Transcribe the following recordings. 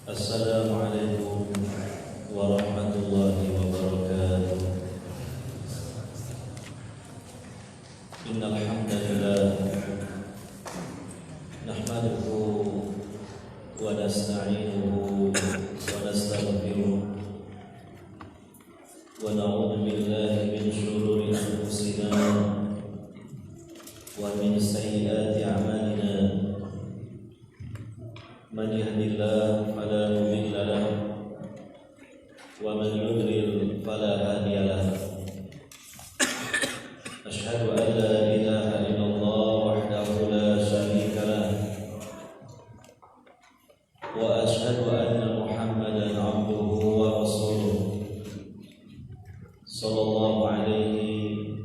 Assalamualaikum warahmatullahi wabarakatuh. Innal hamdalillah nahmaduhu wa nasta'inuhu wa nastaghfiruh wa na'udzu billahi min shururi anfusina wa min sayyiati a'malina. Man yahdihillahu fala mudilla lahu wa man yudlil fala hadiya lahu. Asyhadu an la ilaha illallah wahdahu la syarika lahu wa asyhadu anna Muhammadan abduhu wa rasuluh sallallahu alaihi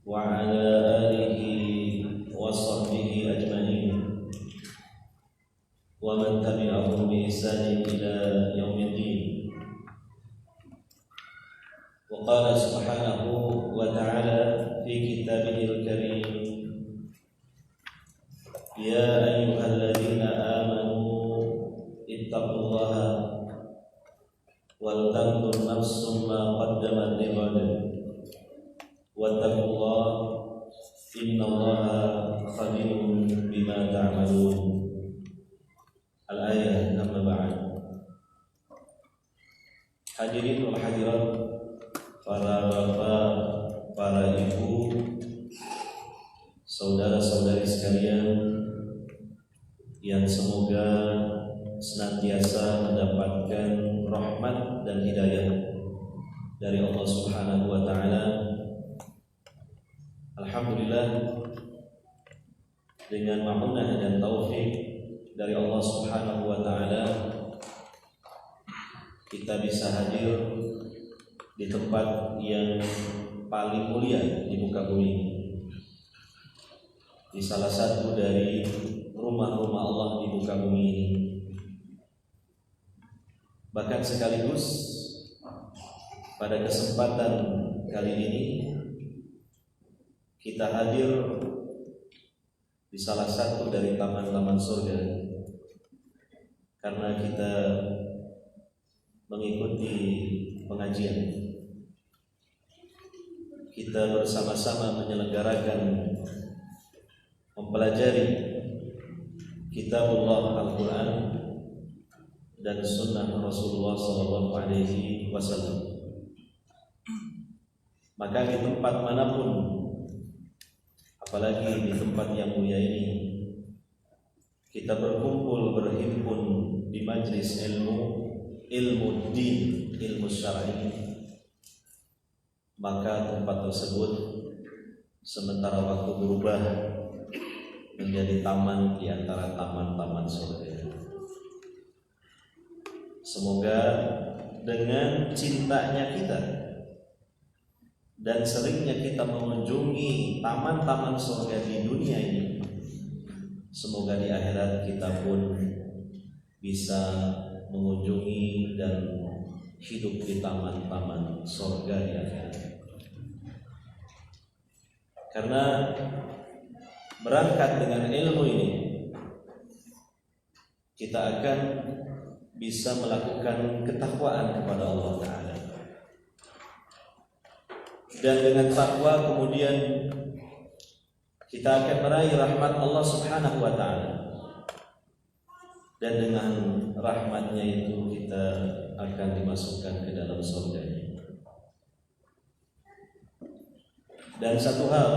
wa ala alihi wa sahbihi ajma'in wa man tabi'ahum bi ihsanin ila yaumiddin. Wa qala subhanahu wa ta'ala fi kitabihil karim, ya ayyuhalladzina amanu ittaqullaha wal tanzur nafsum ma qaddamat lighadin wattaqullaha innallaha khabirun bima ta'malun. Al-ayat amma ba'd. Hadirin wal hadirat, para bapak, para ibu, saudara-saudari sekalian yang semoga senantiasa mendapatkan rahmat dan hidayah dari Allah Subhanahu wa taala. Alhamdulillah, dengan ma'unah dan taufik dari Allah Subhanahu wa taala, kita bisa hadir di tempat yang paling mulia di muka bumi, di salah satu dari rumah-rumah Allah di muka bumi ini. Bahkan sekaligus pada kesempatan kali ini kita hadir di salah satu dari taman-taman surga, karena kita mengikuti pengajian. Kita bersama-sama menyelenggarakan, mempelajari Kitabullah Al-Quran dan Sunnah Rasulullah SAW. Maka di tempat manapun, apalagi di tempat yang mulia ini, kita berkumpul, berhimpun di majlis ilmu din, ilmu syar'i, maka tempat tersebut sementara waktu berubah menjadi taman di antara taman-taman surga. Semoga dengan cintanya kita dan seringnya kita mengunjungi taman-taman surga di dunia ini, semoga di akhirat kita pun bisa mengunjungi dan hidup di taman-taman surga di akhirat. Karena berangkat dengan ilmu ini, kita akan bisa melakukan ketakwaan kepada Allah Ta'ala. Dan dengan takwa kemudian kita akan meraih rahmat Allah Subhanahu wa Ta'ala. Dan dengan rahmatnya itu kita akan dimasukkan ke dalam surganya. Dan satu hal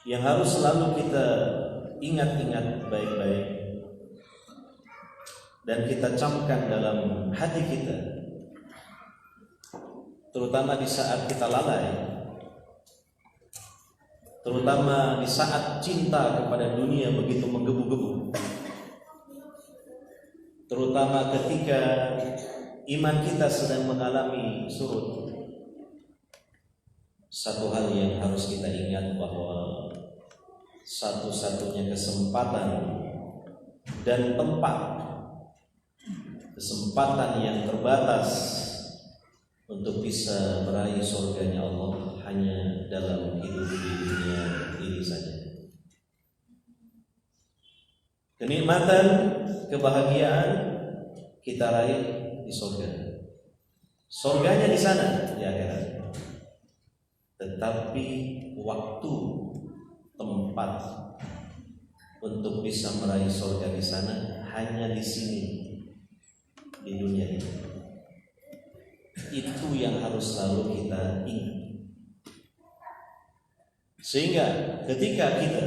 yang harus selalu kita ingat-ingat baik-baik dan kita camkan dalam hati kita, terutama di saat kita lalai, terutama di saat cinta kepada dunia begitu menggebu-gebu, terutama ketika iman kita sedang mengalami surut. Satu hal yang harus kita ingat, bahwa satu-satunya kesempatan dan tempat, kesempatan yang terbatas untuk bisa meraih surganya Allah hanya dalam hidup di dunia ini saja. kenikmatan, kebahagiaan kita raih di surga. Surganya di sana di akhirat. Tetapi waktu, tempat untuk bisa meraih surga di sana hanya di sini, di dunia ini. Itu yang harus selalu kita ingat. Sehingga ketika kita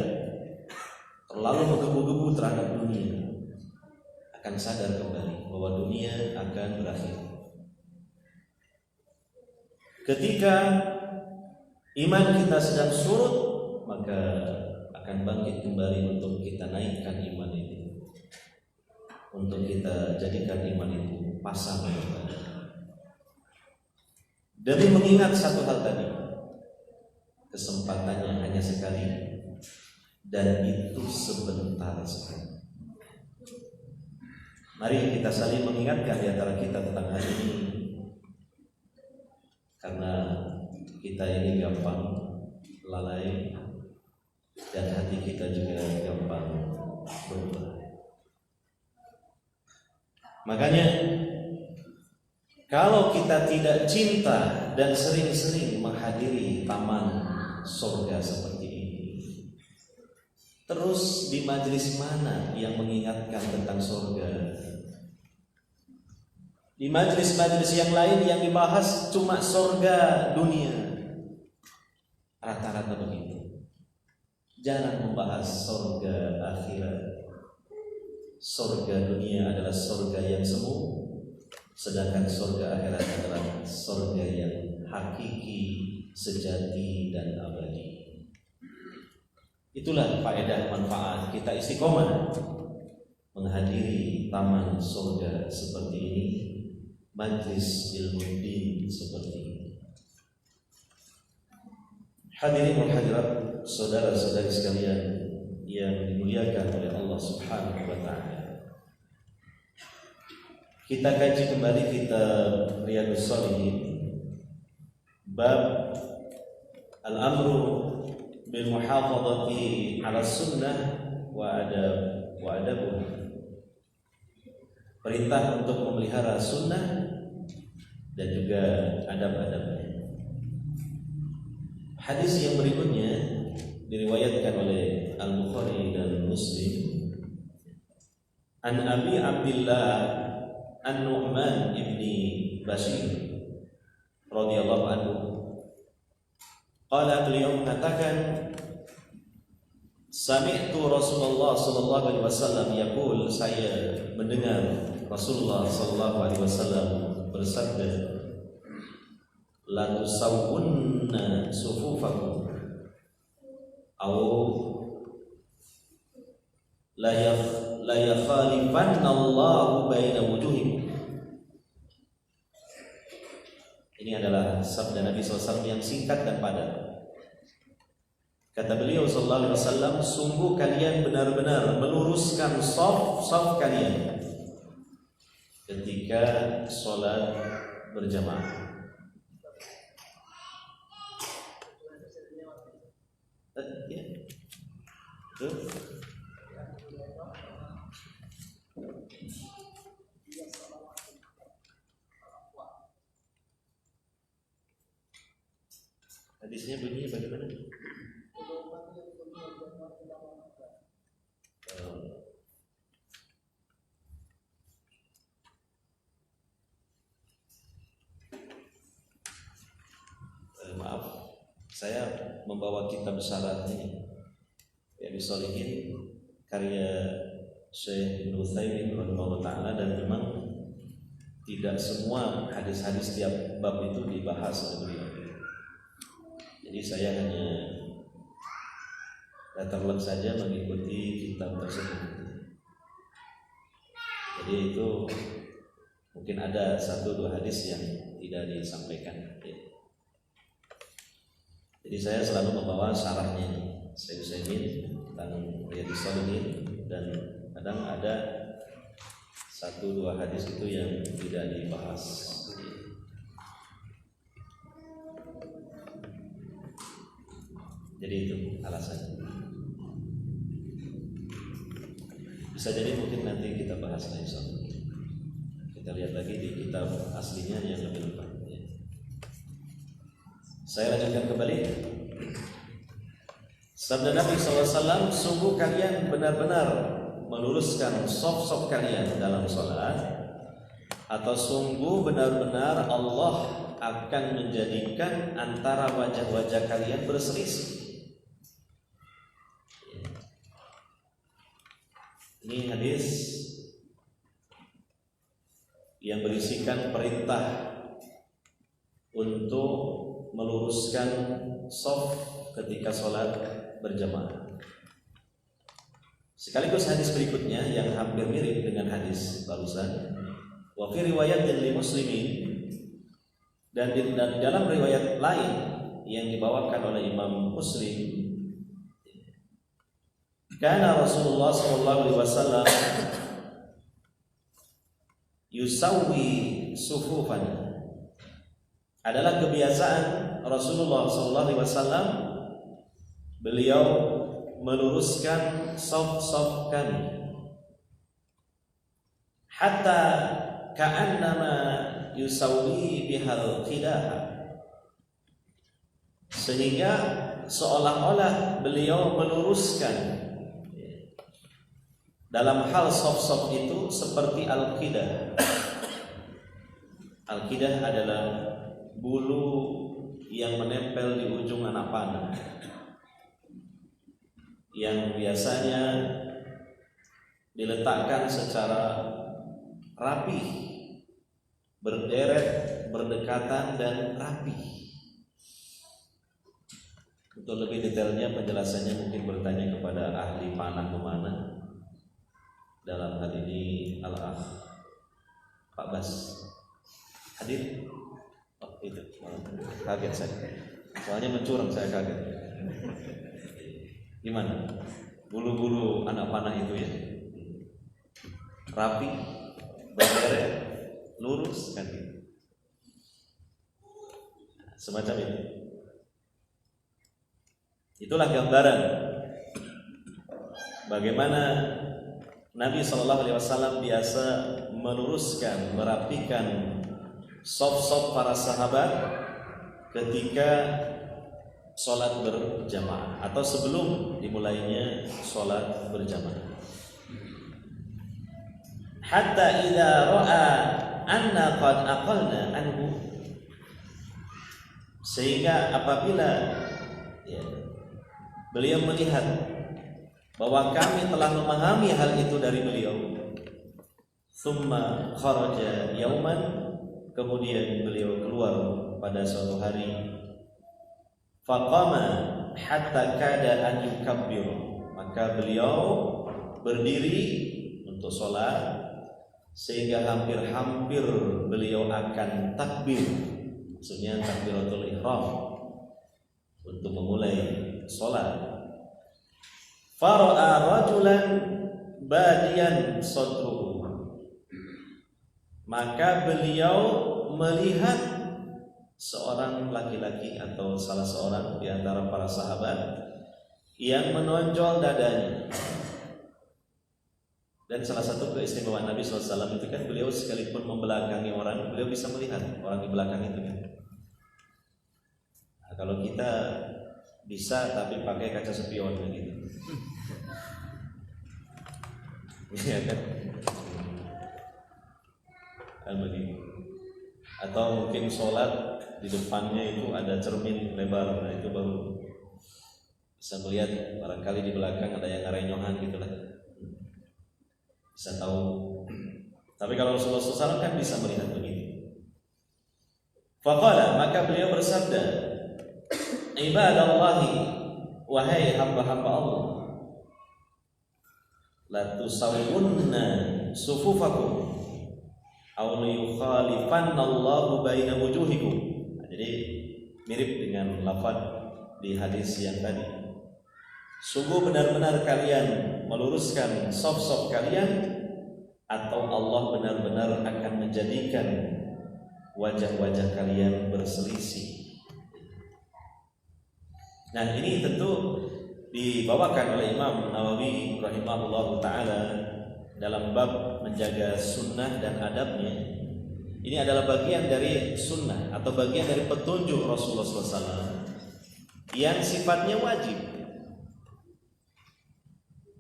terlalu menggebu-gebu terhadap dunia, akan sadar kembali bahwa dunia akan berakhir. Ketika iman kita sedang surut, maka akan bangkit kembali untuk kita naikkan iman itu, untuk kita jadikan iman itu pasang kembali. Demi mengingat satu hal tadi, kesempatannya hanya sekali dan itu sebentar sekali. Mari kita saling mengingatkan di antara kita tentang hal ini, karena kita ini gampang lalai dan hati kita juga gampang berubah. Makanya kalau kita tidak cinta dan sering-sering menghadiri taman surga seperti ini, terus di majelis mana yang mengingatkan tentang surga? Di majelis-majelis yang lain yang dibahas cuma surga dunia, rata-rata begitu. Jangan membahas surga akhirat. Surga dunia adalah surga yang semu, sedangkan surga akhirat adalah surga yang hakiki, sejati dan abadi. Itulah faedah manfaat kita istiqomah menghadiri taman surga seperti ini, majlis ilmu din seperti ini. Hadirin wal hadirat, saudara-saudari sekalian yang dimuliakan oleh Allah Subhanahu wa taala. Kita kaji kembali kitab Riyadhus Shalihin, bab al-amru bil muhafadzati 'ala sunnah wa adabuha. Perintah untuk memelihara sunnah dan juga adab-adabnya. Hadis yang berikutnya diriwayatkan oleh Al-Bukhari dan Muslim. An Abi Abdillah An-Nu'man ibni Bashir radhiyallahu anhu, qala, beliau mengatakan, sami'tu Rasulullah sallallahu alaihi wasallam yaqul, saya mendengar Rasulullah sallallahu alaihi wasallam bersabda, la tusawwunna sufufakum aw la yakhalifanna Allahu baina wujuhikum. Ini adalah sabda Nabi SAW yang singkat dan padat. Kata beliau sallallahu alaihi wasallam, sungguh kalian benar-benar meluruskan shaf kalian ketika sholat berjamaah. Hadisnya bunyinya bagaimana? Maaf, saya membawa kitab syarat ini Riyadhus Shalihin karya Syekh Ibnu Utsaimin rahimahullah taala, dan memang tidak semua hadis-hadis tiap bab itu dibahas oleh beliau. Jadi saya hanya terlek saja mengikuti kitab tersebut. Jadi itu mungkin ada 1-2 hadis yang tidak disampaikan. Jadi saya selalu membawa syarahnya Syekh Utsaimin tentang Riyadhus Shalihin, dan kadang ada 1-2 hadis itu yang tidak dibahas. Jadi itu alasannya. Bisa jadi mungkin nanti kita bahas lagi soal. Kita lihat lagi di kitab aslinya yang lebih lengkap. Saya lanjutkan kembali. Sabda Nabi SAW, sungguh kalian benar-benar meluruskan saf-saf kalian dalam sholat, atau sungguh benar-benar Allah akan menjadikan antara wajah-wajah kalian berselisih. Ini hadis yang berisikan perintah untuk meluruskan shaf ketika sholat berjamaah. Sekaligus hadis berikutnya yang hampir mirip dengan hadis barusan, wa fi riwayatin li Muslimin, dan di dalam riwayat lain yang dibawakan oleh Imam Muslim, kana Rasulullah sallallahu alaihi wasallam yusawwi sufufan. Adalah kebiasaan Rasulullah sallallahu alaihi wasallam, beliau meluruskan shaf-shaf kami, hatta ka'annama yusawwi bihal qidah, sehingga seolah-olah beliau meluruskan dalam hal shaf-shaf itu seperti al-qidah. Al-qidah adalah bulu yang menempel di ujung anak panah, yang biasanya diletakkan secara rapi, berderet, berdekatan, dan rapi. Untuk lebih detailnya penjelasannya mungkin bertanya kepada ahli panah mana. Dalam hal ini Al-Akh Pak Bas hadir. Oh itu, kaget saya. Soalnya mencurang, saya kaget. Gimana? Bulu-bulu anak panah itu ya, rapi, berderet, lurus kan gitu. Semacam itu. Itulah gambaran bagaimana Nabi SAW biasa meluruskan, merapikan shaf-shaf para sahabat ketika sholat berjamaah atau sebelum dimulainya sholat berjamaah. Hatta idza ra'a anna qad aqalna anhu, sehingga apabila beliau melihat bahwa kami telah memahami hal itu dari beliau, thumma kharaja yauman, kemudian beliau keluar pada suatu hari, faqama hatta kada an yukabbir, maka beliau berdiri untuk sholat sehingga hampir-hampir beliau akan takbir, maksudnya takbiratul ihram, untuk memulai sholat. Fara'a rajulan badiyan sadruhu, maka beliau melihat seorang laki-laki atau salah seorang di antara para sahabat yang menonjol dadanya. Dan salah satu keistimewaan Nabi SAW itu kan beliau sekalipun membelakangi orang, beliau bisa melihat orang di belakang itu kan. Nah, kalau kita bisa tapi pakai kaca spion gitu. Iya kan? Begitu. Atau mungkin sholat di depannya itu ada cermin lebar, nah itu baru bisa melihat, barangkali di belakang ada yang ngarenyohan gitu lah, bisa tahu. Tapi kalau Rasulullah SAW kan bisa melihat begitu. Faqala, maka beliau bersabda, ibadallahi, wahai hamba-hamba Allah, la tusawwunna sufufakum aw yukhalifanna Allahu baina wujuhikum. Nah, jadi mirip dengan lafaz di hadis yang tadi. Sungguh benar-benar kalian meluruskan shaf-shaf kalian, atau Allah benar-benar akan menjadikan wajah-wajah kalian berselisih. Nah, ini tentu dibawakan oleh Imam Nawawi rahimahullah ta'ala dalam bab menjaga sunnah dan adabnya, ini adalah bagian dari sunnah atau bagian dari petunjuk Rasulullah SAW yang sifatnya wajib.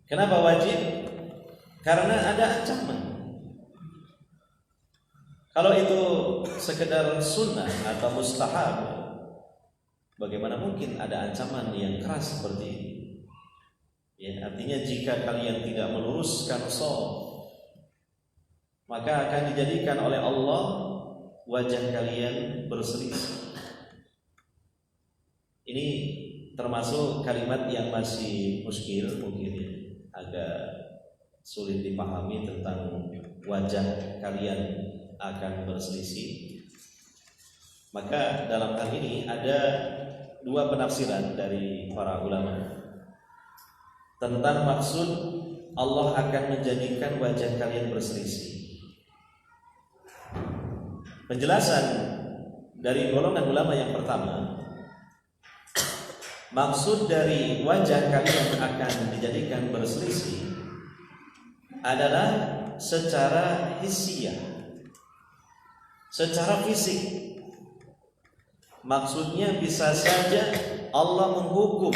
Kenapa wajib? Karena ada ancaman. Kalau itu sekedar sunnah atau mustahab, bagaimana mungkin ada ancaman yang keras seperti ini? Ya, artinya jika kalian tidak meluruskan shalah, maka akan dijadikan oleh Allah wajah kalian berselisih. Ini termasuk kalimat yang masih muskil, mungkin ya, agak sulit dipahami tentang wajah kalian akan berselisih. Maka dalam hal ini ada dua penafsiran dari para ulama tentang maksud Allah akan menjadikan wajah kalian berselisih. Penjelasan dari golongan ulama yang pertama, maksud dari wajah kalian akan dijadikan berselisih adalah secara hissiyah, secara fisik. Maksudnya bisa saja Allah menghukum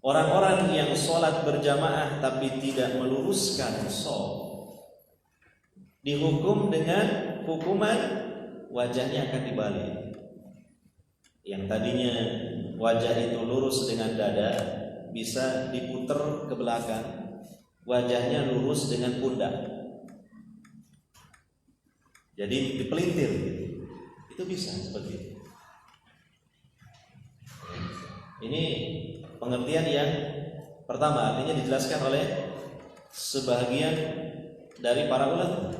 orang-orang yang sholat berjamaah tapi tidak meluruskan sholat, dihukum dengan hukuman wajahnya akan dibalik. Yang tadinya wajah itu lurus dengan dada bisa diputer ke belakang, wajahnya lurus dengan pundak, jadi dipelintir gitu. Itu bisa seperti itu. Ini pengertian yang pertama, artinya dijelaskan oleh sebagian dari para ulama,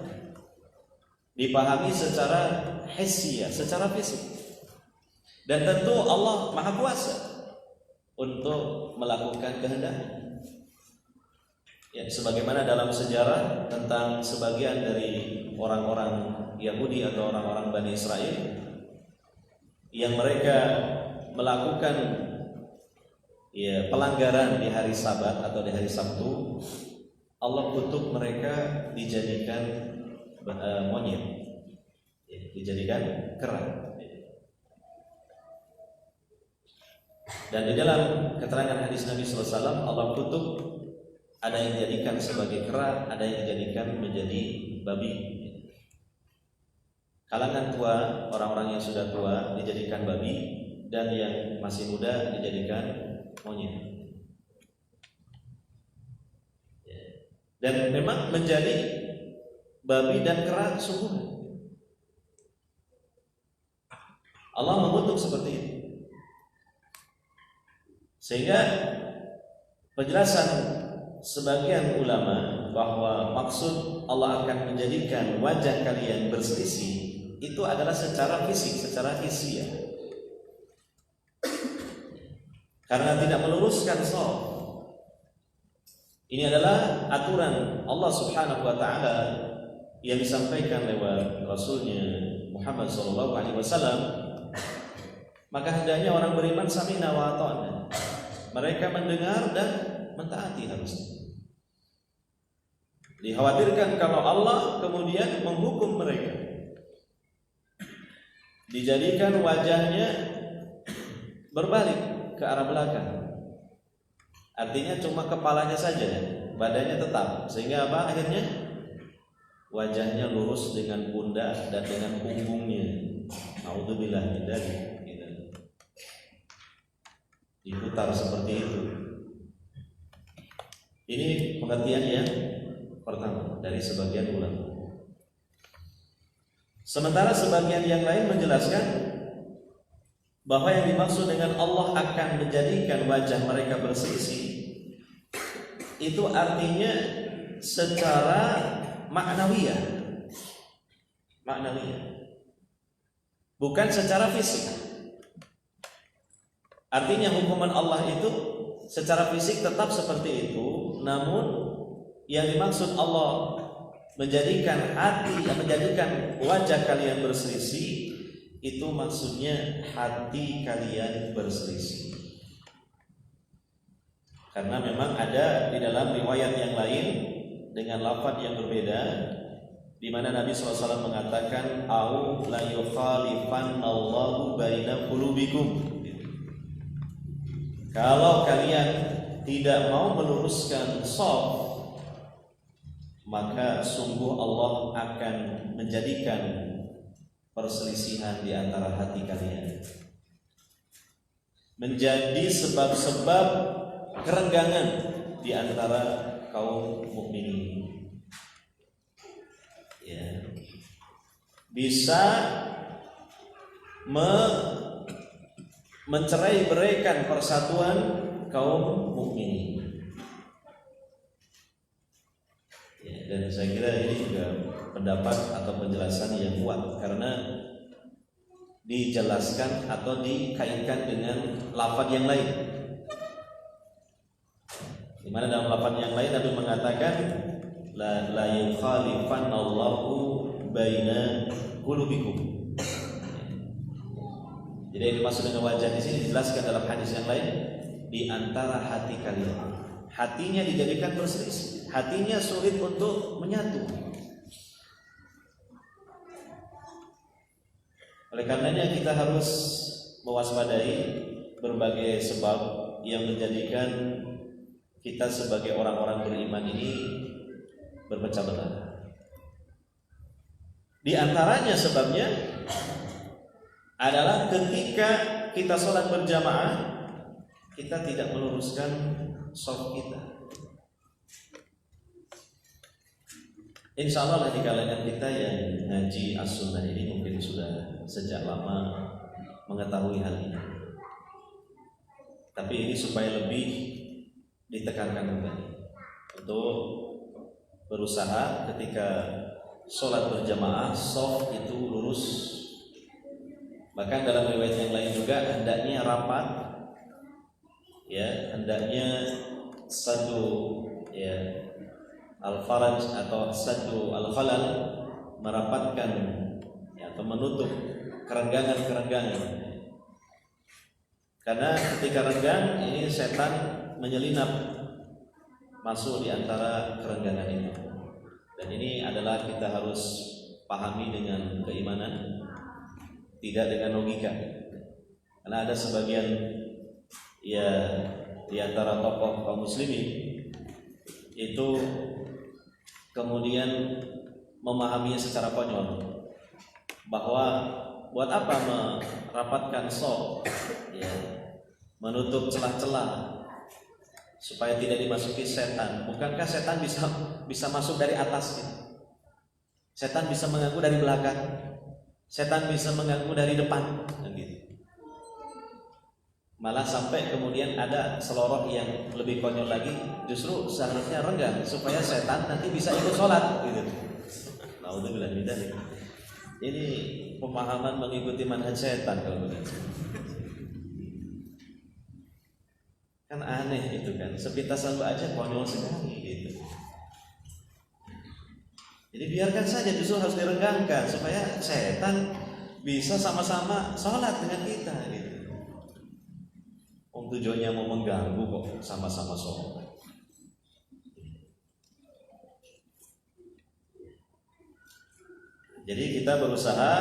dipahami secara hissiyah, secara fisik. Dan tentu Allah Maha Kuasa untuk melakukan kehendaknya. Ya, sebagaimana dalam sejarah tentang sebagian dari orang-orang Yahudi atau orang-orang Bani Israel yang mereka melakukan ya, pelanggaran di hari Sabat atau di hari Sabtu, Allah kutuk mereka dijadikan monyet, ya, dijadikan kera. Dan di dalam keterangan hadis Nabi SAW, Allah kutuk ada yang dijadikan sebagai kera, ada yang dijadikan menjadi babi. Kalangan tua, orang-orang yang sudah tua dijadikan babi, dan yang masih muda dijadikan monyet. Dan memang menjadi babi dan kera sungguhan. Allah mengutuk seperti itu. Sehingga penjelasan sebagian ulama bahwa maksud Allah akan menjadikan wajah kalian berselisih itu adalah secara fisik, secara hissiyah. Karena tidak meluruskan shalah. Ini adalah aturan Allah Subhanahu wa taala yang disampaikan lewat Rasulnya Muhammad SAW. Maka hendaknya orang beriman sami'na wa ata'na. Mereka mendengar dan mentaati harusnya. Dikhawatirkan kalau Allah kemudian menghukum mereka, dijadikan wajahnya berbalik ke arah belakang. Artinya cuma kepalanya saja, badannya tetap. Sehingga apa akhirnya? Wajahnya lurus dengan pundak dan dengan punggungnya. Naudzubillah min dzalik. Diputar seperti itu. Ini pengertian yang pertama dari sebagian ulama. Sementara sebagian yang lain menjelaskan bahwa yang dimaksud dengan Allah akan menjadikan wajah mereka berselisih itu artinya secara maknawiyah, bukan secara fisik. Artinya hukuman Allah itu secara fisik tetap seperti itu, namun yang dimaksud Allah menjadikan wajah kalian berselisih itu maksudnya hati kalian berselisih. Karena memang ada di dalam riwayat yang lain dengan lafaz yang berbeda, di mana Nabi SAW mengatakan, "Au la yukhalifannallahu baina qulubikum." Kalau kalian tidak mau meluruskan shaf, maka sungguh Allah akan menjadikan perselisihan di antara hati kalian, menjadi sebab-sebab kerenggangan di antara kaum mukminin. Ya. Bisa mencerai-beraikan persatuan kaum mukminin. Dan saya kira ini juga pendapat atau penjelasan yang kuat, karena dijelaskan atau dikaitkan dengan lafaz yang lain, di mana dalam lafaz yang lain Nabi mengatakan la yukhalifannallahu baina qulubikum. Jadi yang dimaksud dengan wajah di sini dijelaskan dalam hadis yang lain, di antara hati kalian. Hatinya dijadikan berselisih, hatinya sulit untuk menyatu. Oleh karenanya kita harus mewaspadai berbagai sebab yang menjadikan kita sebagai orang-orang beriman ini berpecah belah. Di antaranya sebabnya adalah ketika kita sholat berjamaah, kita tidak meluruskan shaf kita. Insya Allah di kalangan kita yang ngaji as-sunnah ini mungkin sudah sejak lama mengetahui hal ini. Tapi ini supaya lebih ditekankan kembali untuk berusaha ketika sholat berjamaah shaf itu lurus. Bahkan dalam riwayat yang lain juga hendaknya rapat, ya, hendaknya sadu, ya, al-faraj atau sadu al-khalal, merapatkan, ya, atau menutup kerenggangan-kerenggangan. Karena ketika renggang ini setan menyelinap masuk di antara kerenggangan itu. Dan ini adalah kita harus pahami dengan keimanan, tidak dengan logika. Karena ada sebagian, ya, di antara tokoh kaum muslimin itu kemudian memahaminya secara konyol, bahwa buat apa merapatkan shaf, ya, menutup celah-celah supaya tidak dimasuki setan. Bukankah setan bisa masuk dari atas, gitu? Setan bisa mengganggu dari belakang, setan bisa mengganggu dari depan, gitu. Malah sampai kemudian ada seloroh yang lebih konyol lagi, justru seharusnya renggang supaya setan nanti bisa ikut sholat, gitu. Naudzubillah min dzalik. Ini pemahaman mengikuti manhaj setan kalau begitu. Kan aneh itu kan, sepintas lalu aja konyol sekali gitu. Jadi biarkan saja, justru harus direnggangkan supaya setan bisa sama-sama sholat dengan kita gitu. Tujuannya mau mengganggu kok, sama-sama sholat. Jadi kita berusaha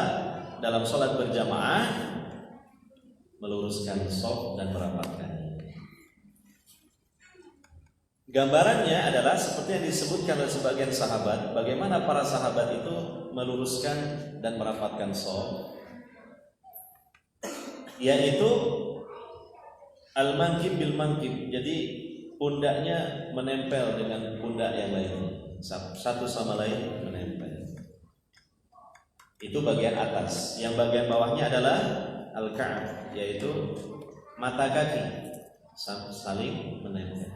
dalam sholat berjamaah meluruskan shaf dan merapatkan. Gambarannya adalah seperti yang disebutkan oleh sebagian sahabat, bagaimana para sahabat itu meluruskan dan merapatkan shaf, yaitu al-mankib bil mankib. Jadi pundaknya menempel dengan pundak yang lainnya, satu sama lain menempel. Itu bagian atas. Yang bagian bawahnya adalah al-ka'ab, yaitu mata kaki saling menempel.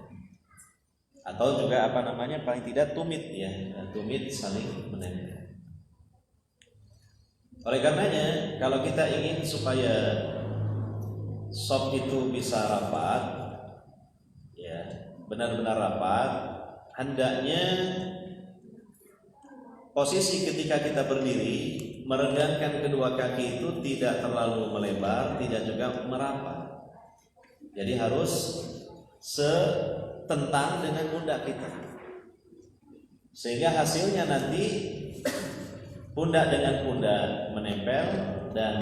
Atau juga apa namanya, paling tidak tumit, ya, tumit saling menempel. Oleh karenanya kalau kita ingin supaya shaf itu bisa rapat, ya, benar-benar rapat, hendaknya posisi ketika kita berdiri merenggangkan kedua kaki itu tidak terlalu melebar, tidak juga merapat. Jadi harus bertentang dengan pundak kita, sehingga hasilnya nanti pundak dengan pundak menempel dan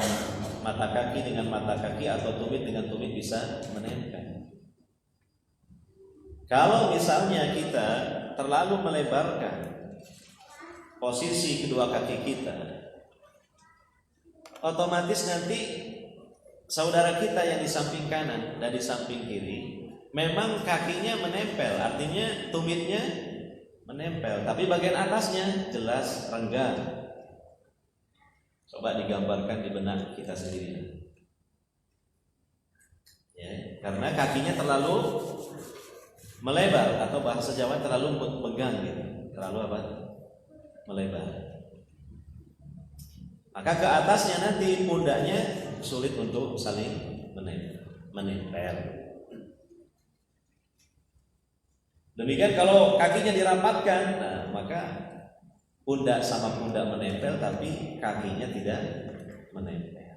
mata kaki dengan mata kaki atau tumit dengan tumit bisa menempel. Kalau misalnya kita terlalu melebarkan posisi kedua kaki kita, otomatis nanti saudara kita yang di samping kanan dan di samping kiri memang kakinya menempel, artinya tumitnya menempel, tapi bagian atasnya jelas renggang. Coba digambarkan di benak kita sendiri, ya, karena kakinya terlalu melebar, atau bahasa Jawa terlalu megang gitu, terlalu apa? Melebar. Maka ke atasnya nanti pundaknya sulit untuk saling menempel. Demikian kalau kakinya dirapatkan, nah maka pundak sama pundak menempel, tapi kakinya tidak menempel.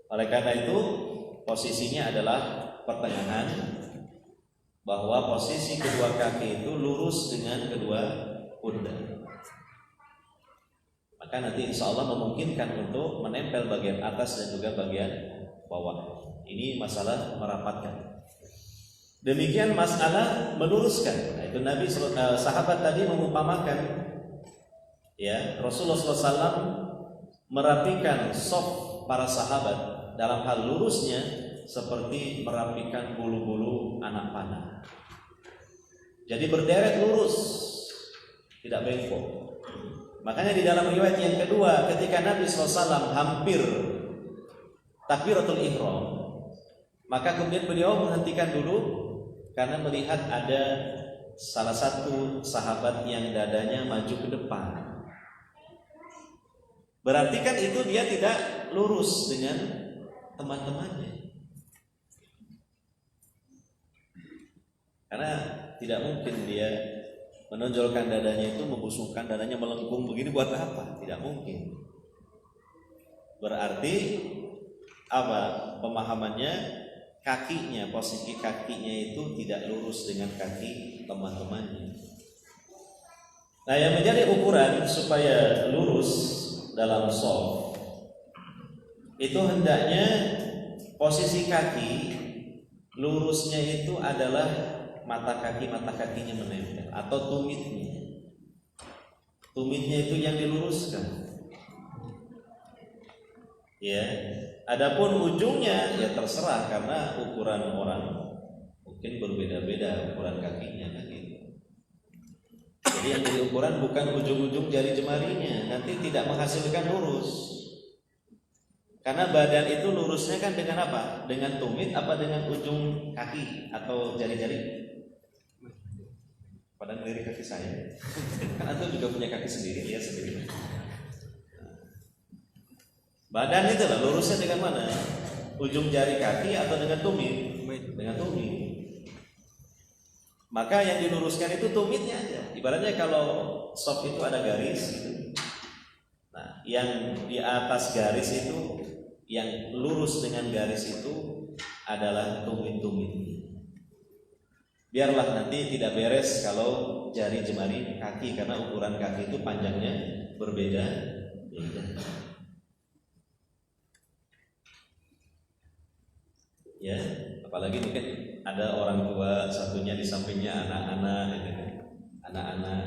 Oleh karena itu posisinya adalah pertengahan, bahwa posisi kedua kaki itu lurus dengan kedua pundak. Maka nanti insya Allah memungkinkan untuk menempel bagian atas dan juga bagian bawah. Ini masalah merapatkan. Demikian masalah meluruskan. Nah, itu Nabi sahabat tadi mengumpamakan, ya, Rasulullah SAW merapikan shaf para sahabat dalam hal lurusnya seperti merapikan bulu-bulu anak panah. Jadi berderet lurus, tidak bengkok. Makanya di dalam riwayat yang kedua, ketika Nabi SAW hampir takbiratul ihram, maka kemudian beliau menghentikan dulu karena melihat ada salah satu sahabat yang dadanya maju ke depan. Berarti kan itu dia tidak lurus dengan teman-temannya, karena tidak mungkin dia menonjolkan dadanya itu, membusungkan dadanya melengkung begini buat apa? Tidak mungkin. Berarti apa pemahamannya? Kakinya, posisi kakinya itu tidak lurus dengan kaki teman-temannya. Nah, yang menjadi ukuran supaya lurus dalam shaf itu hendaknya posisi kaki lurusnya itu adalah mata kakinya menempel, atau tumitnya. Tumitnya itu yang diluruskan. Ya, adapun ujungnya ya terserah, karena ukuran orang mungkin berbeda-beda ukuran kakinya kan gitu. Jadi yang jadi ukuran bukan ujung-ujung jari jemarinya, nanti tidak menghasilkan lurus. Karena badan itu lurusnya kan dengan apa? Dengan tumit apa dengan ujung kaki atau jari-jari? Pada ngelirik kaki saya. Kan antum juga punya kaki sendiri, lihat sendiri. Badan itu lah lurusnya dengan mana? Ujung jari kaki atau dengan tumit? Dengan tumit. Maka yang diluruskan itu tumitnya aja. Ibaratnya kalau shaf itu ada garis gitu. Nah, yang di atas garis itu, yang lurus dengan garis itu adalah tumit-tumitnya. Biarlah nanti tidak beres kalau jari jemari kaki, karena ukuran kaki itu panjangnya berbeda. Ya, apalagi mungkin ada orang tua satunya di sampingnya anak-anak, gitu kan? Anak-anak,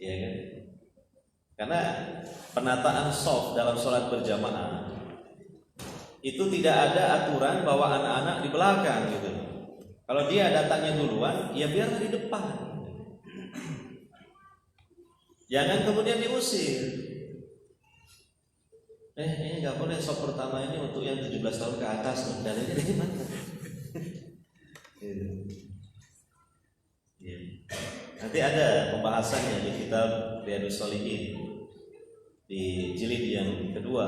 ya kan? Karena penataan shaf dalam sholat berjamaah itu tidak ada aturan bahwa anak-anak di belakang gitu. Kalau dia datangnya duluan, ya biarlah di depan. Jangan kemudian diusir. Ini nggak boleh, shaf pertama ini untuk yang 17 tahun ke atas. Dalilnya dari mana? Nanti ada pembahasannya di kitab Riyadhus Shalihin di jilid yang kedua,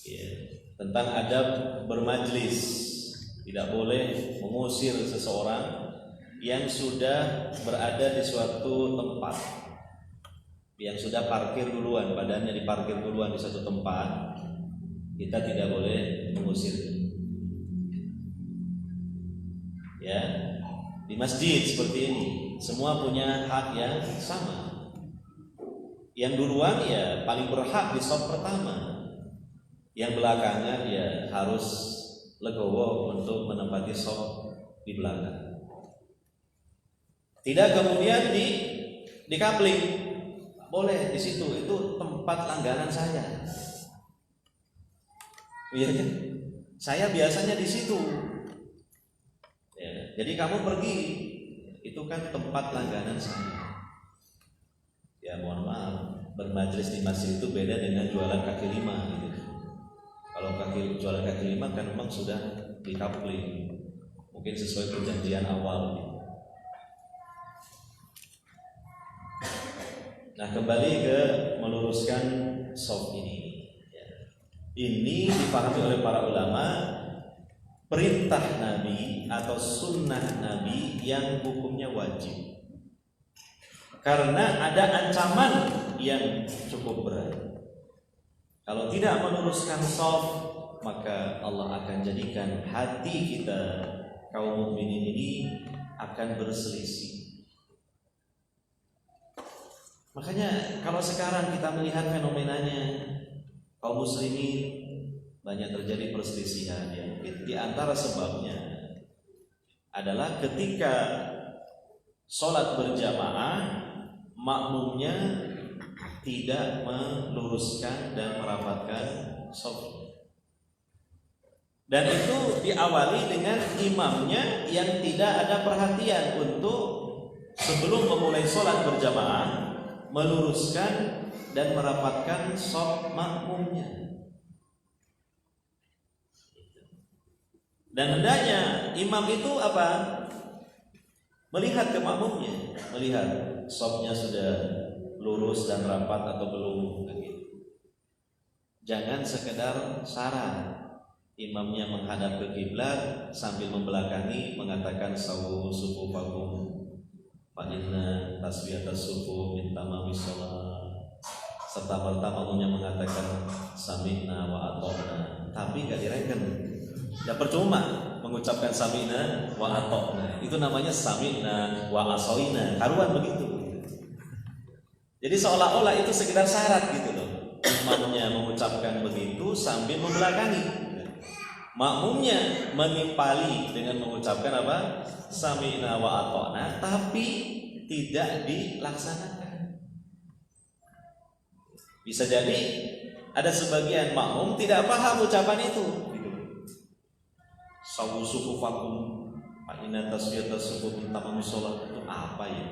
ya, tentang adab bermajlis. Tidak boleh mengusir seseorang yang sudah berada di suatu tempat, yang sudah parkir duluan, badannya diparkir duluan di satu tempat, kita tidak boleh mengusirnya. Ya, di masjid seperti ini semua punya hak yang sama. Yang duluan ya paling berhak di shaf pertama. Yang belakangan ya harus legowo untuk menempati shaf di belakang. Tidak kemudian di kapling. Boleh di situ, itu tempat langganan saya. Iya kan? Saya biasanya di situ. Ya, jadi kamu pergi, itu kan tempat langganan saya. Ya mohon maaf, bermajlis di masjid itu beda dengan jualan kaki lima gitu. Kalau jualan kaki lima kan memang sudah dikapling, mungkin sesuai perjanjian awal gitu. Nah kembali ke meluruskan shaf ini. Ini dipahami oleh para ulama perintah Nabi atau sunnah Nabi yang hukumnya wajib, karena ada ancaman yang cukup berat. Kalau tidak meluruskan shaf, maka Allah akan jadikan hati kita kaum mukminin ini akan berselisih. Makanya kalau sekarang kita melihat fenomenanya, kaum muslimin banyak terjadi perselisihan ya. Di antara sebabnya adalah ketika sholat berjamaah, makmumnya tidak meluruskan dan merapatkan shaf. Dan itu diawali dengan imamnya yang tidak ada perhatian untuk sebelum memulai sholat berjamaah meluruskan dan merapatkan shaf makmumnya. Dan hendaknya imam itu apa? Melihat ke makmumnya, melihat shafnya sudah lurus dan rapat atau belum begitu. Jangan sekedar syarat imamnya menghadap ke kiblat sambil membelakangi mengatakan sawu sufufakum fa inna tasbiyatas sufu min tamamis shalah, serta makmumnya mengatakan sami'na wa ata'na, tapi enggak direken. Ya percuma mengucapkan sami'na wa ata'na, itu namanya sami'na wa asoina, karuan begitu. Jadi seolah-olah itu sekedar syarat gitu loh. Imamnya mengucapkan begitu sambil membelakangi, makmumnya menimpali dengan mengucapkan apa? Sami'na wa ata'na, tapi tidak dilaksanakan. Bisa jadi ada sebagian makmum tidak paham ucapan itu gitu. Sawu sufufakum fa inna tasbiyatas sufu min tamamis shalah, itu apa ya?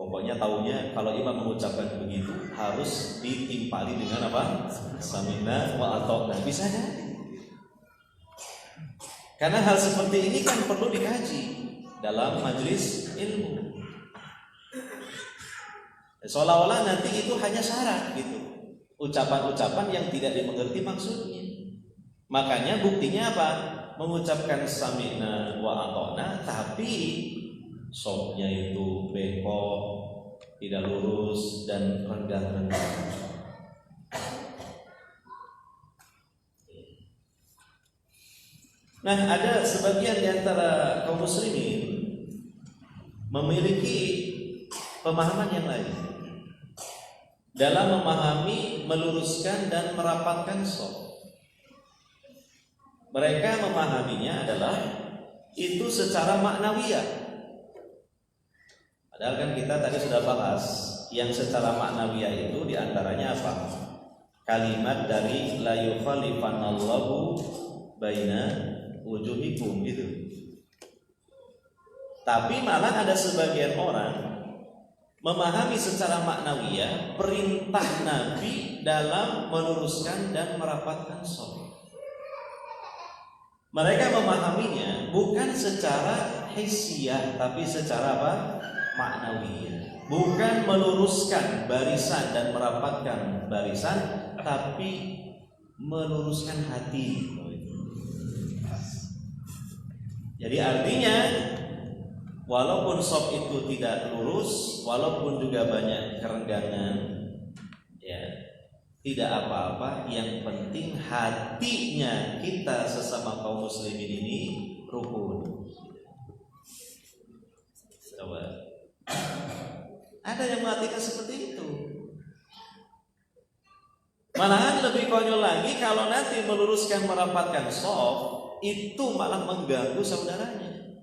Pokoknya taunya kalau imam mengucapkan begitu harus ditimpali dengan apa? Sami'na wa ata'na. Bisa jadi. Karena hal seperti ini kan perlu dikaji dalam majelis ilmu. Seolah-olah nanti itu hanya syarat gitu, ucapan-ucapan yang tidak dimengerti maksudnya. Makanya buktinya apa? Mengucapkan sami'na wa ata'na tapi shafnya itu bengkok, tidak lurus dan rendah-rendah. Nah, ada sebagian di antara kaum muslimin memiliki pemahaman yang lain dalam memahami, meluruskan dan merapatkan shaf. Mereka memahaminya adalah itu secara maknawiyah. Padahal kan kita tadi sudah bahas yang secara maknawiyah itu diantaranya apa? Kalimat dari la yukhalifanallahu baina wujuhikum gitu. Tapi malah ada sebagian orang memahami secara maknawiyah perintah Nabi dalam meluruskan dan merapatkan shaf. Mereka memahaminya bukan secara hissiyah tapi secara apa? Maknawiyah. Bukan meluruskan barisan dan merapatkan barisan, tapi meluruskan hati. Jadi artinya walaupun shaf itu tidak lurus, walaupun juga banyak kerenggangan, ya, Tidak apa-apa, yang penting hatinya kita sesama kaum muslimin ini rukun. Coba. Ada yang mengatakan seperti itu. Malahan lebih konyol lagi kalau nanti meluruskan merapatkan shaf itu malah mengganggu saudaranya.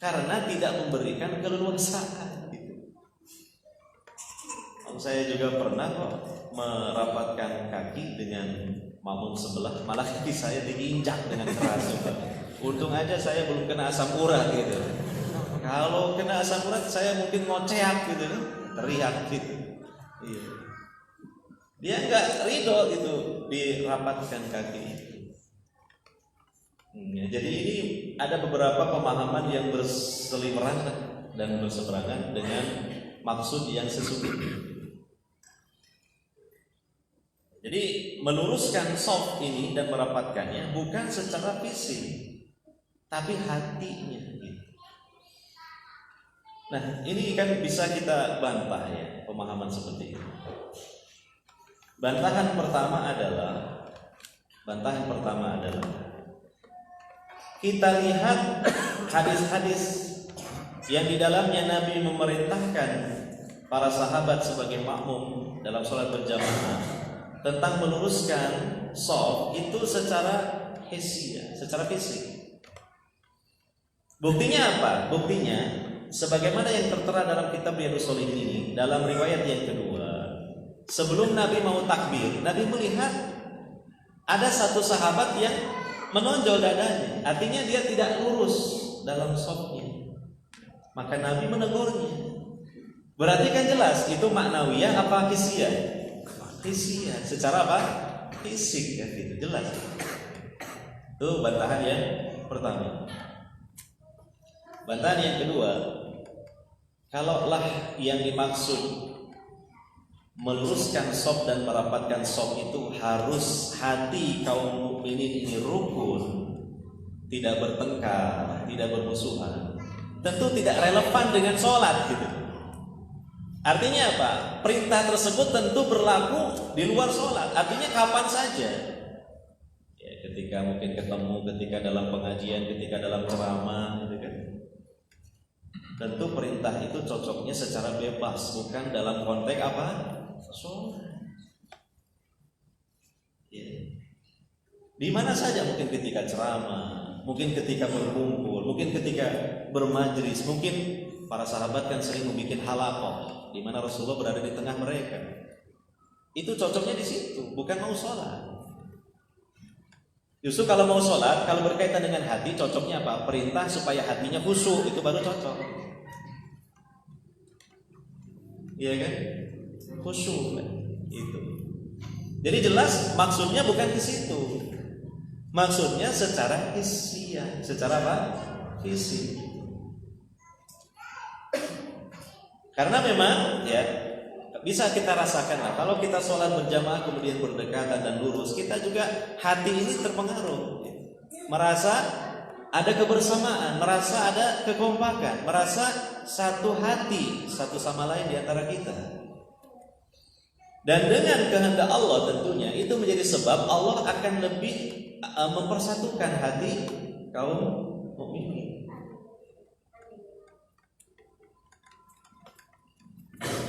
Karena tidak memberikan keleluasaan. Saya juga pernah kok merapatkan kaki dengan makmum sebelah, malah kaki saya diinjak dengan keras. Untung aja saya belum kena asam urat gitu. Kalau kena asam urat saya mungkin ngoceak gitu, teriak gitu. Iya. Dia nggak ridho gitu dirapatkan kaki. Jadi ini ada beberapa pemahaman yang berseliweran dan berseberangan dengan maksud yang sesungguhnya. Jadi meluruskan shaf ini dan merapatkannya bukan secara fisik, tapi hatinya. Nah, ini kan bisa kita bantah ya pemahaman seperti ini. Bantahan pertama adalah kita lihat hadis-hadis yang di dalamnya Nabi memerintahkan para sahabat sebagai makmum dalam sholat berjamaah tentang meluruskan shaf itu secara hissiyah, secara fisik. Buktinya apa? Buktinya sebagaimana yang tertera dalam kitab Riyadhus Shalihin ini, dalam riwayat yang kedua, sebelum Nabi mau takbir, Nabi melihat ada satu sahabat yang menonjol dadanya, artinya dia tidak lurus dalam shafnya. Maka Nabi menegurnya. Berarti kan jelas itu maknawiyah apa hissiyah? Hissiyah, secara apa? Fisik ya, gitu jelas. Itu bantahan yang pertama. Bantahan yang kedua, kalaulah yang dimaksud meluruskan shaf dan merapatkan shaf itu harus hati kaum mukminin ini rukun, tidak bertengkar, tidak bermusuhan, tentu tidak relevan dengan sholat gitu. Artinya apa? Perintah tersebut tentu berlaku di luar sholat. Artinya kapan saja. Ya, ketika mungkin ketemu, ketika dalam pengajian, ketika dalam ceramah, gitu kan. Tentu perintah itu cocoknya secara bebas, bukan dalam konteks apa? Sholat. Ya. Di mana saja, mungkin ketika ceramah, mungkin ketika berkumpul, mungkin ketika bermajlis, mungkin para sahabat kan sering membuat halaqah di mana Rasulullah berada di tengah mereka. Itu cocoknya di situ, bukan mau sholat. Justru kalau mau sholat, kalau berkaitan dengan hati, cocoknya apa? Perintah supaya hatinya khusyuk, itu baru cocok. Iya kan? Khusyuk itu. Jadi jelas maksudnya bukan di situ. Maksudnya secara hissiyah, secara apa? Fisik. Karena memang ya bisa kita rasakan lah, kalau kita sholat berjamaah kemudian berdekatan dan lurus, kita juga hati ini terpengaruh, merasa ada kebersamaan, merasa ada kekompakan, merasa satu hati satu sama lain di antara kita. Dan dengan kehendak Allah tentunya itu menjadi sebab Allah akan lebih mempersatukan hati kaum mukminin.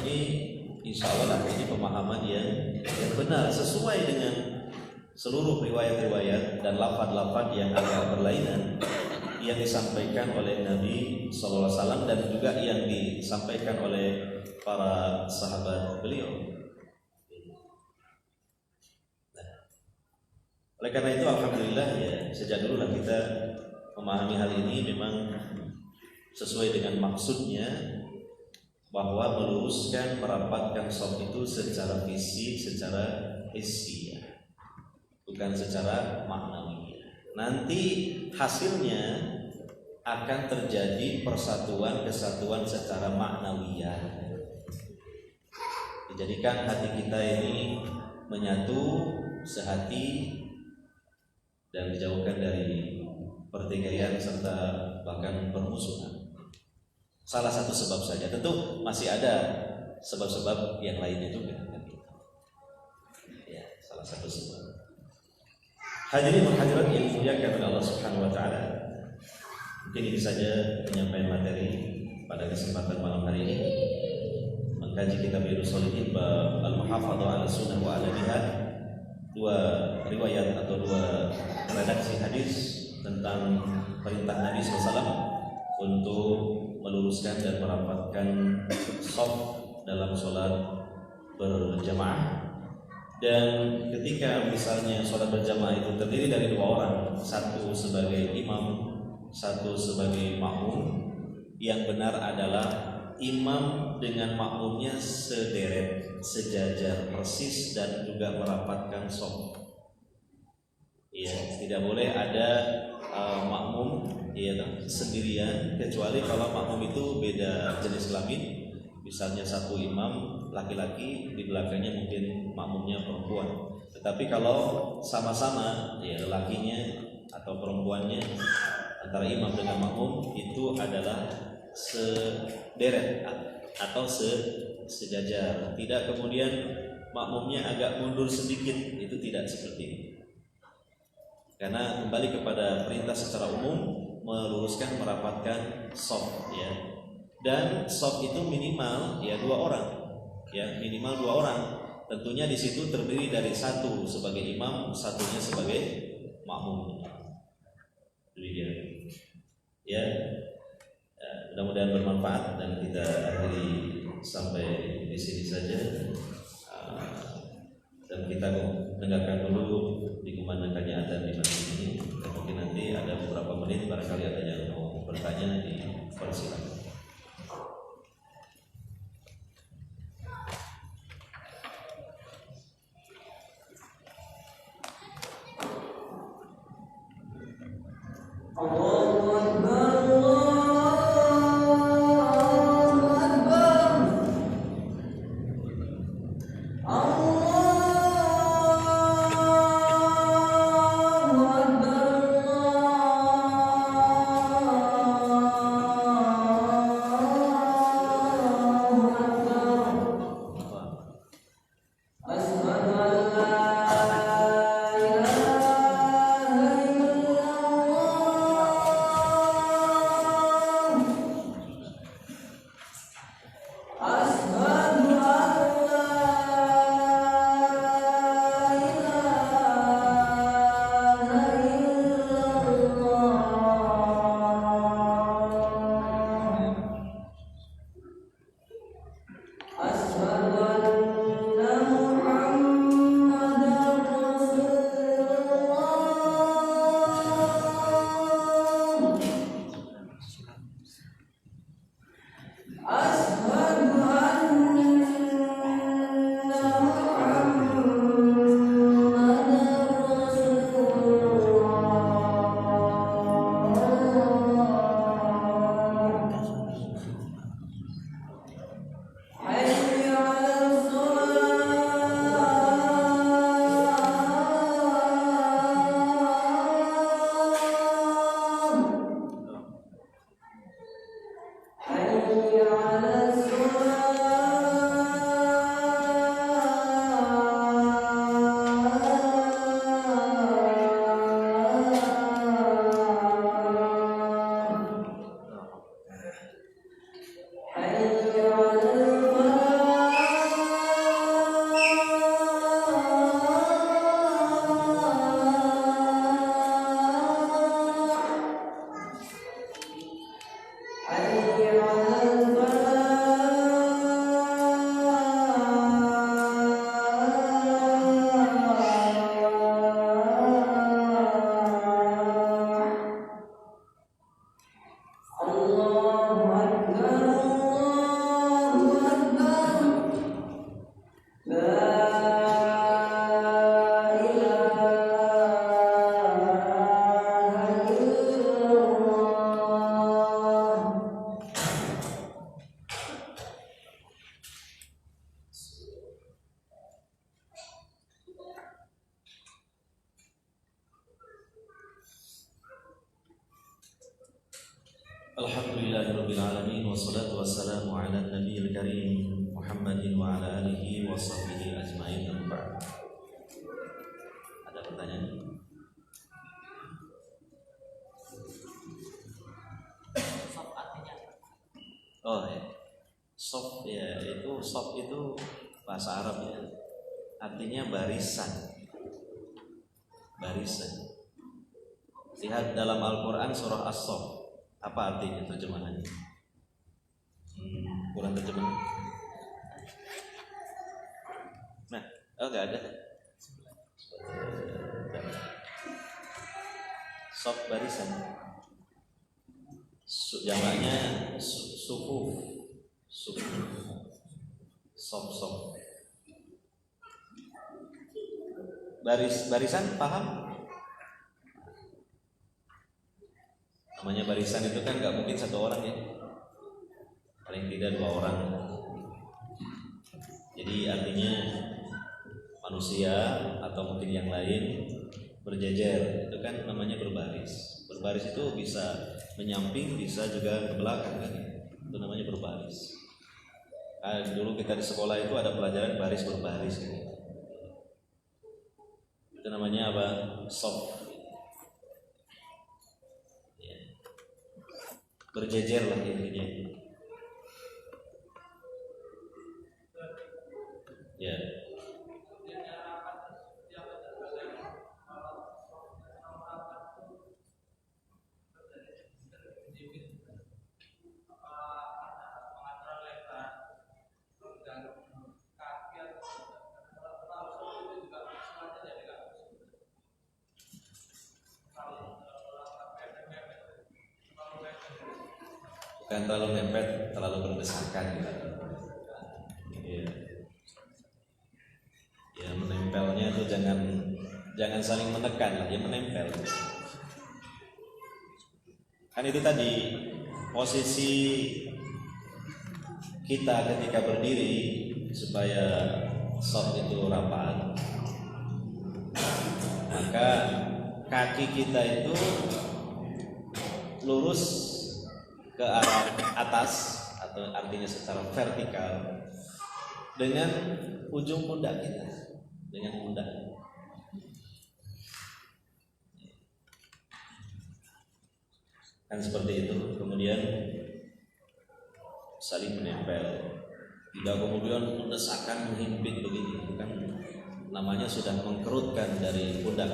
Ini insya Allah ini pemahaman yang benar sesuai dengan seluruh riwayat-riwayat dan lafaz-lafaz yang agak berlainan yang disampaikan oleh Nabi SAW dan juga yang disampaikan oleh para sahabat beliau. Nah, oleh karena itu alhamdulillah ya sejak dulu lah kita memahami hal ini memang sesuai dengan maksudnya, bahwa meluruskan, merapatkan shaf itu secara fisik, secara hissiyah, bukan secara maknawi. Nanti hasilnya akan terjadi persatuan, kesatuan secara maknawiyah. Dijadikan hati kita ini menyatu, sehati, dan dijauhkan dari pertikaian serta bahkan permusuhan. Salah satu sebab saja, tentu masih ada sebab-sebab yang lainnya juga. satu sebab. Hadirin dan hadirat yang dimuliakan oleh Allah Subhanahu wa taala. Mungkin ini saja penyampaian materi pada kesempatan malam hari ini. Mengkaji kitab Riyadhus Shalihin bab Al-Muhafadzah 'ala Sunnah wa Adabiha. Dua riwayat atau dua redaksi hadis tentang perintah Nabi SAW untuk meluruskan dan merapatkan shaf dalam sholat berjamaah. Dan ketika misalnya sholat berjamaah itu terdiri dari dua orang, satu sebagai imam, satu sebagai makmum, yang benar adalah imam dengan makmumnya sederet, sejajar persis dan juga merapatkan shaf. Ya, tidak boleh ada makmum ya sendirian, kecuali kalau makmum itu beda jenis kelamin. Misalnya satu imam laki-laki, di belakangnya mungkin makmumnya perempuan. Tetapi kalau sama-sama ya lelakinya atau perempuannya antara imam dengan makmum itu adalah sederet atau sejajar. Tidak kemudian makmumnya agak mundur sedikit, itu tidak seperti ini. Karena kembali kepada perintah secara umum meluruskan, merapatkan shaf ya. Dan shaf itu minimal ya dua orang, ya minimal dua orang. Tentunya di situ terdiri dari satu sebagai imam, satunya sebagai makmum. Demikian. Ya, mudah-mudahan bermanfaat dan kita akhiri sampai di sini saja. Dan kita dengarkan dulu dikumandangkannya adzan di masjid ini. Mungkin nanti ada beberapa menit barangkali ada yang mau bertanya, dipersilakan. Alhamdulillahirabbil alamin wassalatu wassalamu ala nabiyil karim Muhammadin wa ala alihi wa sahbihi ajmain. pertanyaan? Soft artinya? Oh ya, soft ya, itu soft itu bahasa Arab ya, artinya barisan. Barisan. Lihat dalam Al-Quran surah As-Saff, apa artinya terjemahannya? Kurang terjemahan. Nah, oh nggak ada. Soft barisan. Jamaknya sufuf. Soft. Barisan paham? Namanya barisan itu kan nggak mungkin satu orang ya, paling tidak 2 orang. Jadi artinya manusia atau mungkin yang lain berjejer, itu kan namanya berbaris. Berbaris itu bisa menyamping, bisa juga ke belakang kan? Itu namanya berbaris. Dulu kita di sekolah itu ada pelajaran baris berbaris gitu. Itu namanya apa? Soft. Ya. Berjejer lah intinya. Ya. Bukan terlalu mepet, terlalu berdesakan gitu. Ya. Ya menempelnya tuh jangan saling menekan lah, ya menempel. Kan itu tadi posisi kita ketika berdiri supaya soft itu rapat, maka kaki kita itu lurus ke arah atas atau artinya secara vertikal dengan ujung pundak kita, dengan pundak. Kan seperti itu. Kemudian saling menempel, tidak kemudian mendesakan menghimpit begini, bukan, namanya sudah mengkerutkan dari pundak.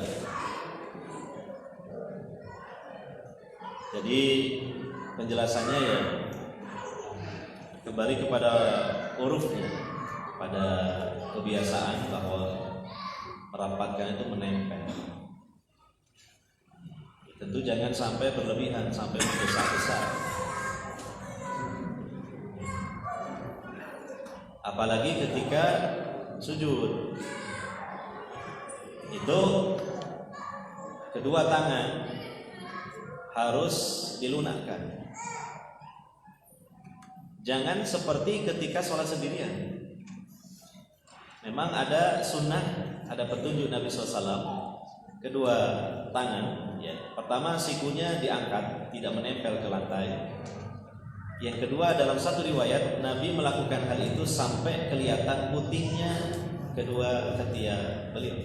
Jadi penjelasannya ya kembali kepada urufnya, pada kebiasaan bahwa merapatkan itu menempel. Tentu jangan sampai berlebihan, sampai mendesak-desak. Apalagi ketika sujud, itu kedua tangan harus dilunakkan. Jangan seperti ketika sholat sendirian. Memang ada sunnah, ada petunjuk Nabi SAW. Kedua tangan, ya, pertama sikunya diangkat, tidak menempel ke lantai. Yang kedua, dalam satu riwayat Nabi melakukan hal itu sampai kelihatan putihnya kedua ketiak beliau.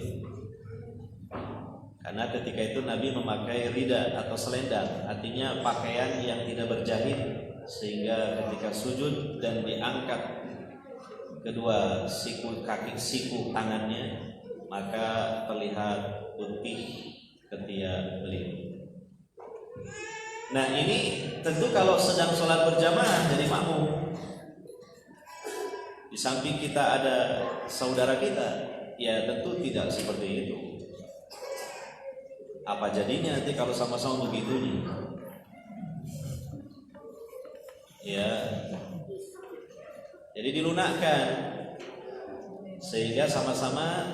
Karena ketika itu Nabi memakai rida atau selendang, artinya pakaian yang tidak berjahit, sehingga ketika sujud dan diangkat kedua siku tangannya, maka terlihat putih ketiak beliau. Nah ini tentu kalau sedang sholat berjamaah jadi makmum, di samping kita ada saudara kita, ya tentu tidak seperti itu. Apa jadinya nanti kalau sama-sama begitunya? Ya, jadi dilunakkan sehingga sama-sama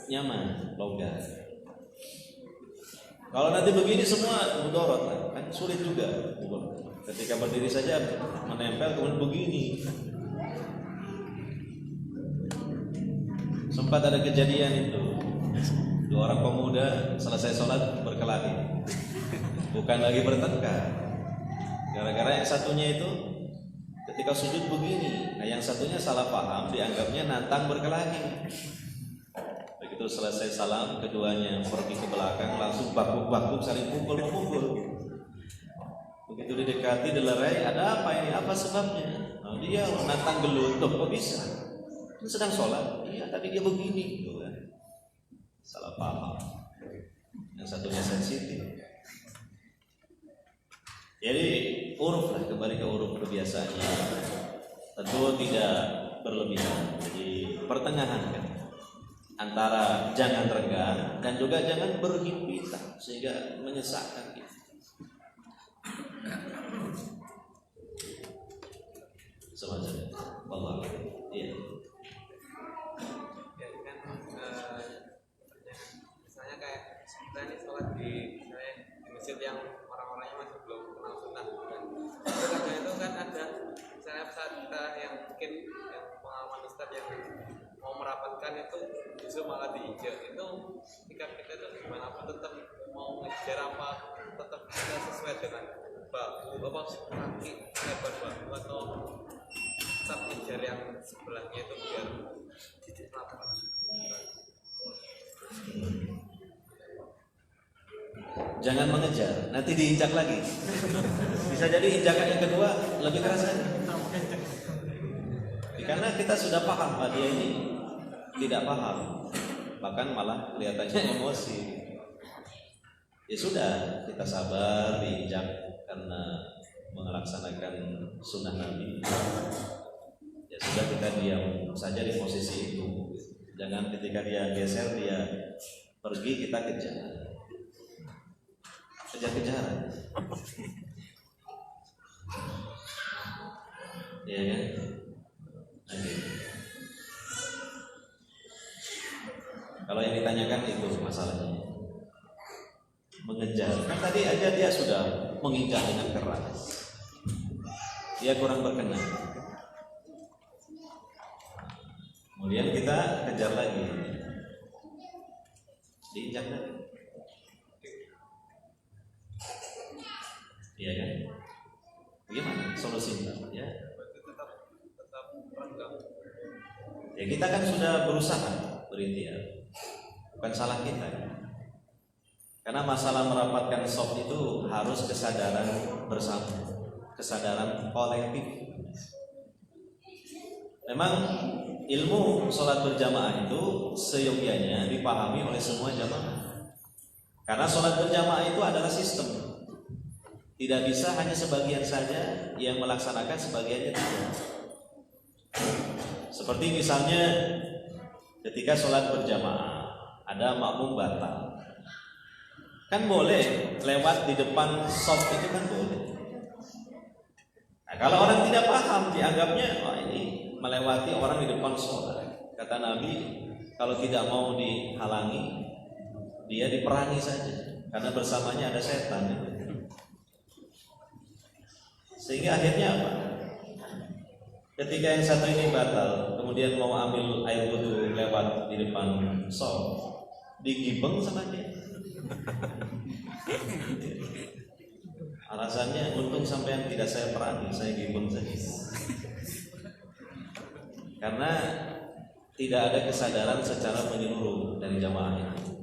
nyaman, longgar. Kalau nanti begini semua mudorot lah, kan sulit juga. Ketika berdiri saja menempel kemudian begini. Sempat ada kejadian itu, 2 orang pemuda selesai sholat berkelahi, bukan lagi bertengkar. Gara-gara yang satunya itu ketika sujud begini, nah yang satunya salah paham, dianggapnya nantang berkelahi. begitu selesai salam, keduanya pergi ke belakang, langsung bakuk-bakuk saling pukul-pukul. Begitu didekati, dilerai, ada apa ini? Apa sebabnya? Nah, dia nantang gelut, kok bisa? Dia sedang sholat, iya tadi dia begini, gitu kan. Salah paham. Yang satunya sensitif. Jadi uruf lah, kembali ke uruf kebiasaannya. Tentu tidak berlebihan. Jadi pertengahan kan, antara jangan renggang dan juga jangan berhimpitan sehingga menyesakkan kita. Semacamnya. Allah. Iya. Ya kan misalnya kayak kita ini sholat di misalnya di masjid yang orang-orangnya masih belum kenal sunnah kan. Kadang itu kan ada misalnya saat kita yang mungkin yang pengalaman Ustadz yang mau merapatkan itu justru malah diinjak. Itu sikap kita itu gimana, apa tetap mau ngejar apa tetap kita sesuai dengan bahu apa kaki lebar bahu atau tetap ngejar yang sebelahnya itu biar rapat. Jangan mengejar, nanti diinjak lagi. Bisa jadi injakan yang kedua lebih keras lagi. Karena kita sudah paham, dia ini tidak paham, bahkan malah kelihatannya emosi. Ya sudah, kita sabar, diinjak karena melaksanakan sunnah Nabi. Ya sudah, kita diam saja di posisi itu. Jangan ketika dia geser, dia pergi, kita kejar-kejaran. Iya kan? Okay. Kalau yang ditanyakan itu masalahnya mengejar. Kan tadi aja dia sudah menginjak dengan keras. Dia kurang berkenan. Kemudian kita kejar lagi, diinjak lagi. Iya kan? Bagaimana solusinya? Ya. Tetap renggang. Ya kita kan sudah berusaha berikhtiar, bukan salah kita. Karena masalah merapatkan shaf itu harus kesadaran bersama, kesadaran kolektif. Memang ilmu sholat berjamaah itu seyogyanya dipahami oleh semua jamaah. Karena sholat berjamaah itu adalah sistem. Tidak bisa hanya sebagian saja yang melaksanakan, sebagiannya tidak. Seperti misalnya ketika sholat berjamaah ada makmum batal, kan boleh lewat di depan shaf itu kan boleh. Nah, kalau orang tidak paham dianggapnya wah ini melewati orang di depan sholat. Kata Nabi, kalau tidak mau dihalangi dia diperangi saja, karena bersamanya ada setan. Sehingga akhirnya apa? Ketika yang satu ini batal, kemudian mau ambil air wudu lewat di depan shaf, digibeng sama dia. Alasannya untung sampean tidak saya perangi, saya gibeng saja. Karena tidak ada kesadaran secara menyeluruh dari jamaah itu,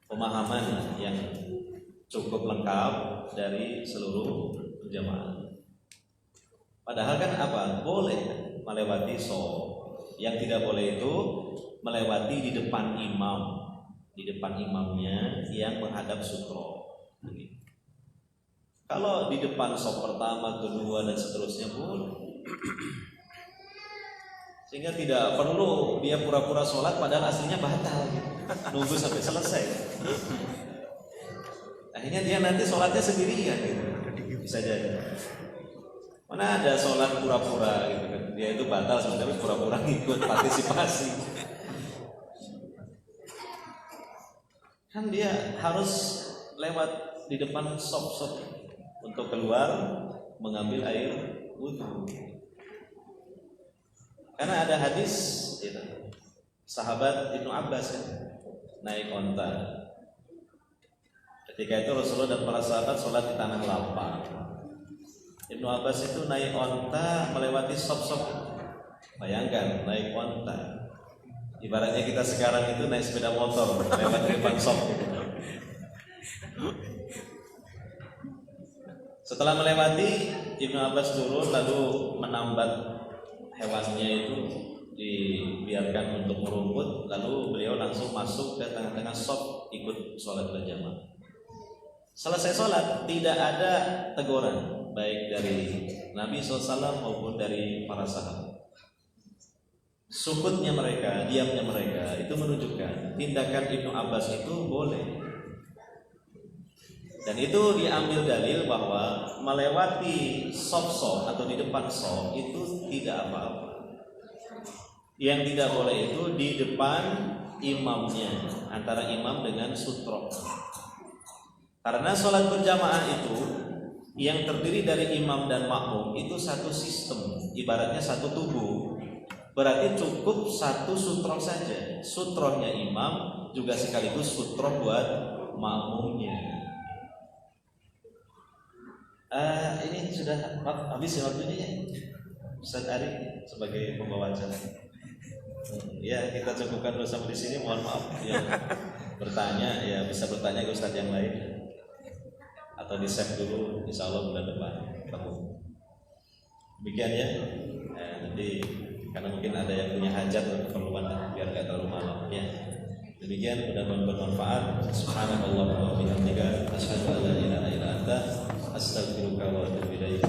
pemahaman yang cukup lengkap dari seluruh jamaah. Padahal kan apa? Boleh melewati shaf. Yang tidak boleh itu melewati di depan imam, di depan imamnya yang menghadap sutro. Kalau di depan shaf pertama, kedua dan seterusnya boleh. Sehingga tidak perlu dia pura-pura sholat padahal aslinya batal gitu. Nunggu sampai selesai. Akhirnya dia nanti sholatnya sendirian gitu. Bisa jadi. Mana ada sholat pura-pura gitu kan. Dia itu batal sebenarnya pura-pura ngikut partisipasi. Kan dia harus lewat di depan shaf untuk keluar mengambil air wudu. Karena ada hadis itu, sahabat Ibnu Abbas kan, naik onta. Ketika itu Rasulullah dan para sahabat sholat di tanah lapang. Ibnu Abbas itu naik onta melewati shaf. Bayangkan naik onta Ibaratnya kita sekarang itu naik sepeda motor lewat depan shop gitu. Setelah melewati, Ibnu Abbas turun lalu menambat hewannya itu, dibiarkan untuk merumput, lalu beliau langsung masuk ke tengah-tengah shop ikut sholat berjamaah. Selesai sholat tidak ada teguran baik dari Nabi SAW maupun dari para sahabat. Sukutnya mereka, diamnya mereka itu menunjukkan tindakan Ibnu Abbas itu boleh. Dan itu diambil dalil bahwa melewati shop atau di depan shop itu tidak apa-apa. Yang tidak boleh itu di depan imamnya, antara imam dengan sutroh. Karena sholat berjamaah itu yang terdiri dari imam dan makmum itu satu sistem, ibaratnya satu tubuh. Berarti cukup satu sutroh saja. Sutrohnya imam juga sekaligus sutroh buat makmumnya. Ini sudah habis waktunya ya, Ustaz Ari sebagai pembawa acara. Ya, kita cukupkan dulu sampai di sini. Mohon maaf yang bertanya ya bisa bertanya ke Ustaz yang lain atau di save dulu, insya Allah bulan depan ketemu. Demikian ya. Nanti karena mungkin ada yang punya hajat atau keperluan biar gak terlalu malam ya. Demikian, mudah-mudahan bermanfaat. Subhanallah wa bihamdika asyhadu an la ilaha illa anta astaghfiruka wa atubu ilaik.